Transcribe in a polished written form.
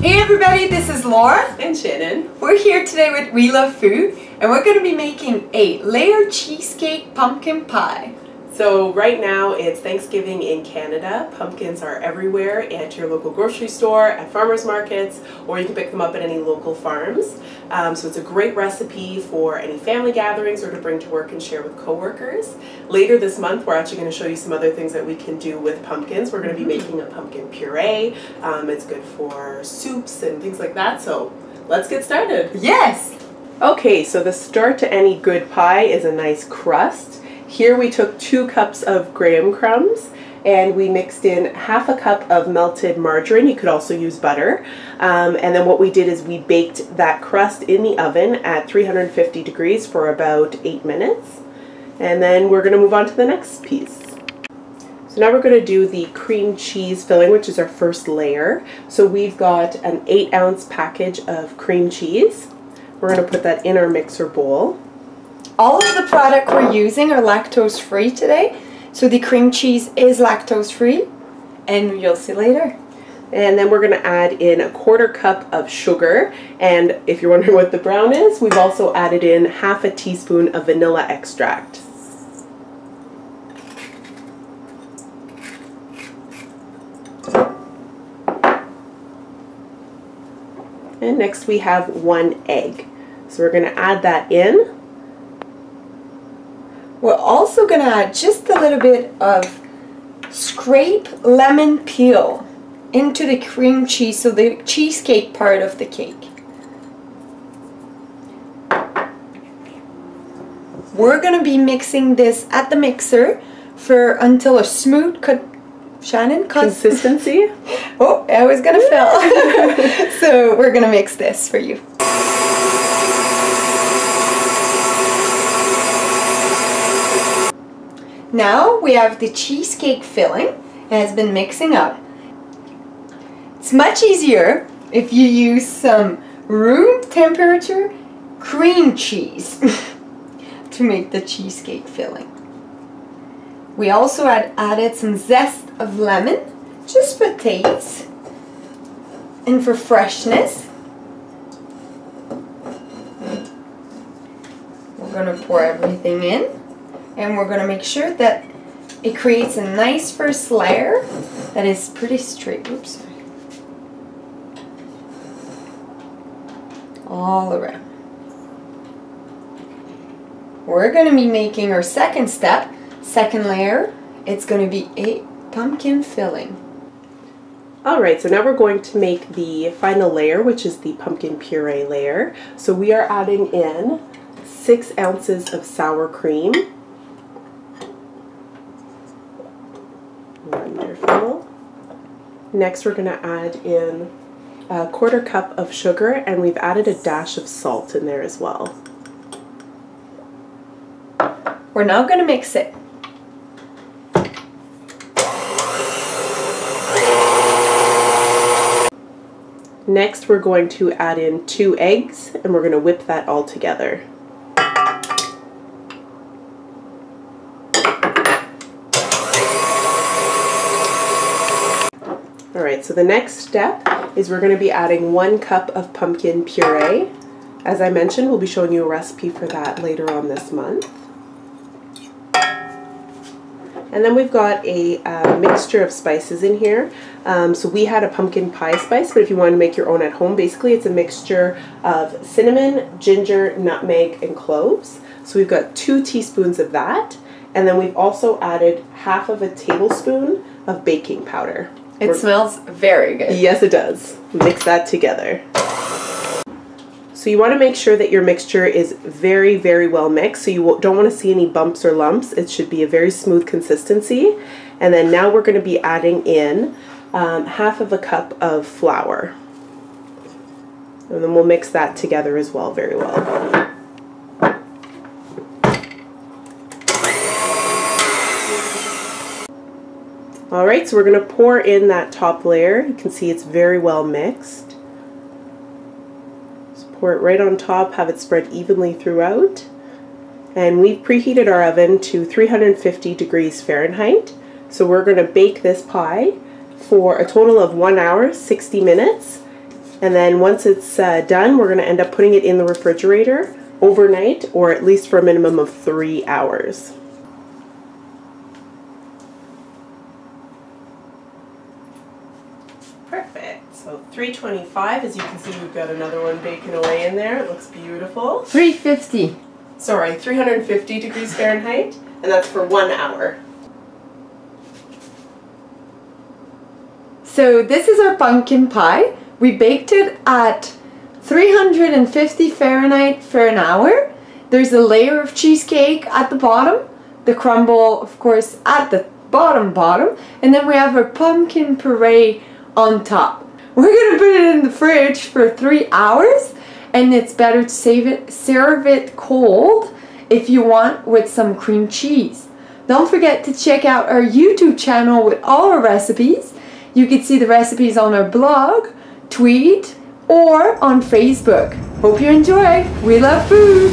Hey everybody, this is Laura and Shannon. We're here today with We Love Food, and we're going to be making a layered cheesecake pumpkin pie. So right now it's Thanksgiving in Canada. Pumpkins are everywhere at your local grocery store, at farmers markets, or you can pick them up at any local farms. So it's a great recipe for any family gatherings or to bring to work and share with coworkers. Later this month we're actually going to show you some other things that we can do with pumpkins. We're going to be making a pumpkin puree. It's good for soups and things like that. So let's get started. Yes! Okay, so the start to any good pie is a nice crust. Here we took 2 cups of graham crumbs and we mixed in half a cup of melted margarine. You could also use butter. And then what we did is we baked that crust in the oven at 350 degrees for about 8 minutes. And then we're going to move on to the next piece. So now we're going to do the cream cheese filling, which is our first layer. So we've got an 8-ounce package of cream cheese. We're going to put that in our mixer bowl. All of the product we're using are lactose free today, so the cream cheese is lactose free, and you'll see later. And then we're going to add in a 1/4 cup of sugar, and if you're wondering what the brown is, we've also added in half a teaspoon of vanilla extract. And next we have 1 egg. So we're going to add that in. We're also going to add just a little bit of scraped lemon peel into the cream cheese, so the cheesecake part of the cake. We're going to be mixing this at the mixer until a smooth consistency. Oh, I was going to fail. So we're going to mix this for you. Now we have the cheesecake filling. It has been mixing up. It's much easier if you use some room temperature cream cheese to make the cheesecake filling. We also added some zest of lemon, just for taste and for freshness. We're going to pour everything in. And we're going to make sure that it creates a nice first layer that is pretty straight. Oops, sorry. All around. We're going to be making our second layer. It's going to be a pumpkin filling. Alright, so now we're going to make the final layer, which is the pumpkin puree layer. So we are adding in 6 ounces of sour cream. Wonderful. Next we're going to add in a 1/4 cup of sugar, and we've added a dash of salt in there as well. We're now going to mix it. Next we're going to add in 2 eggs, and we're going to whip that all together. Alright, so the next step is we're going to be adding 1 cup of pumpkin puree. As I mentioned, we'll be showing you a recipe for that later on this month. And then we've got a mixture of spices in here. So we had a pumpkin pie spice, but if you want to make your own at home, basically it's a mixture of cinnamon, ginger, nutmeg, and cloves. So we've got 2 teaspoons of that. And then we've also added half of a tablespoon of baking powder. It smells very good. Yes, it does. Mix that together. So you want to make sure that your mixture is very, very well mixed. So you don't want to see any bumps or lumps. It should be a very smooth consistency. And then now we're going to be adding in half of a cup of flour. And then we'll mix that together as well very well. Alright, so we're going to pour in that top layer. You can see it's very well mixed. Just pour it right on top, have it spread evenly throughout. And we've preheated our oven to 350 degrees Fahrenheit. So we're going to bake this pie for a total of 1 hour, 60 minutes. And then once it's done, we're going to end up putting it in the refrigerator overnight, or at least for a minimum of 3 hours. Perfect. So 325, as you can see, we've got another one baking away in there. It looks beautiful. 350. Sorry, 350 degrees Fahrenheit, and that's for 1 hour. So this is our pumpkin pie. We baked it at 350 Fahrenheit for an hour. There's a layer of cheesecake at the bottom, the crumble, of course, at the bottom, and then we have our pumpkin puree on top. We're gonna put it in the fridge for 3 hours, and it's better to serve it cold if you want, with some cream cheese. Don't forget to check out our YouTube channel with all our recipes. You can see the recipes on our blog, tweet, or on Facebook. Hope you enjoy. We love food.